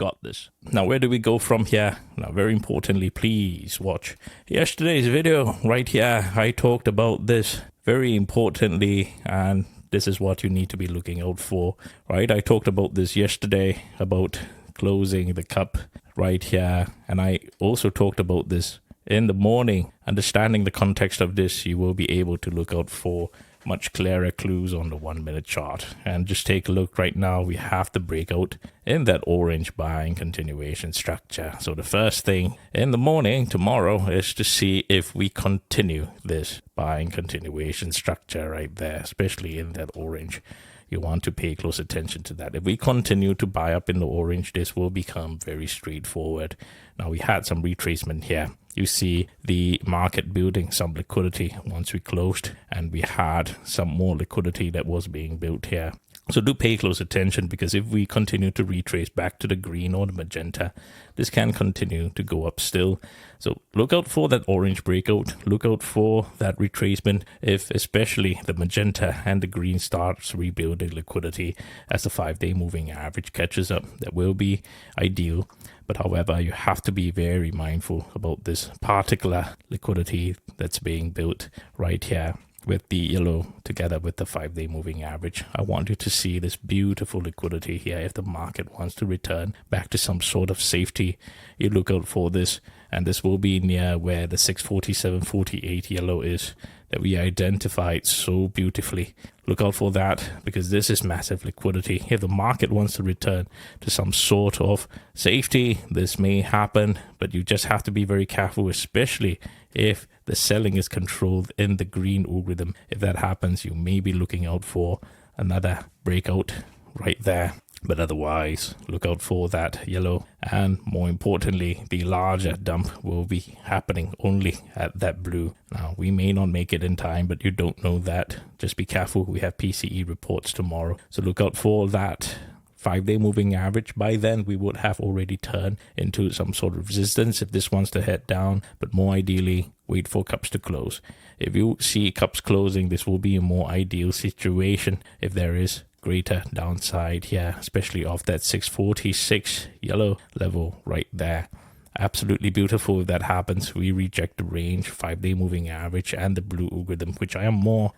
got this. Now, where do we go from here? Now, very importantly, please watch yesterday's video right here. I talked about this very importantly, and this is what you need to be looking out for, right? I talked about this yesterday about closing the cup right here, and I also talked about this in the morning. Understanding the context of this, you will be able to look out for much clearer clues on the 1 minute chart. And just take a look right now. We have the breakout in that orange buying continuation structure. So the first thing in the morning tomorrow is to see if we continue this buying continuation structure right there, especially in that orange. You want to pay close attention to that. If we continue to buy up in the orange, this will become very straightforward. Now, we had some retracement here. You see the market building some liquidity once we closed, and we had some more liquidity that was being built here. So do pay close attention, because if we continue to retrace back to the green or the magenta, this can continue to go up still. So look out for that orange breakout. Look out for that retracement if especially the magenta and the green starts rebuilding liquidity as the 5-day moving average catches up. That will be ideal. But however, you have to be very mindful about this particular liquidity that's being built right here with the yellow together with the 5-day moving average. I want you to see this beautiful liquidity here. If the market wants to return back to some sort of safety, you look out for this, and this will be near where the 647.48 yellow is that we identified so beautifully. Look out for that, because this is massive liquidity. If the market wants to return to some sort of safety, this may happen, but you just have to be very careful, especially if the selling is controlled in the green algorithm. If that happens, you may be looking out for another breakout right there. But otherwise, look out for that yellow. And more importantly, the larger dump will be happening only at that blue. Now, we may not make it in time, but you don't know that. Just be careful. We have PCE reports tomorrow. So look out for that 5-day moving average. By then, we would have already turned into some sort of resistance if this wants to head down. But more ideally, wait for cups to close. If you see cups closing, this will be a more ideal situation if there is greater downside here, especially off that 646 yellow level right there. Absolutely beautiful if that happens. We reject the range, 5-day moving average, and the blue algorithm, which I am more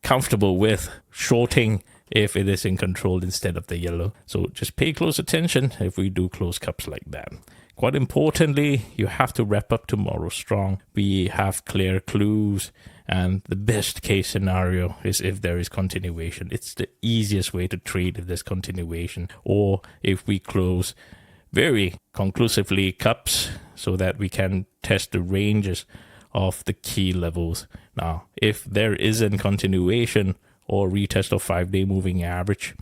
comfortable with shorting if it is in control instead of the yellow. So just pay close attention if we do close cups like that. Quite importantly, you have to wrap up tomorrow strong. We have clear clues, and the best case scenario is if there is continuation. It's the easiest way to trade if there's continuation, or if we close very conclusively cups so that we can test the ranges of the key levels. Now, if there isn't continuation or retest of 5-day moving average,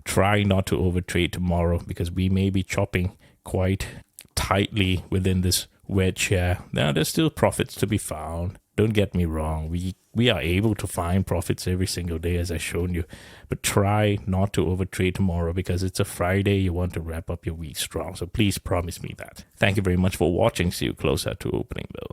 try not to overtrade tomorrow, because we may be chopping quite tightly within this wedge here. Now, there's still profits to be found. Don't get me wrong. We are able to find profits every single day, as I've shown you. But try not to overtrade tomorrow, because it's a Friday. You want to wrap up your week strong. So please promise me that. Thank you very much for watching. See you closer to opening bell.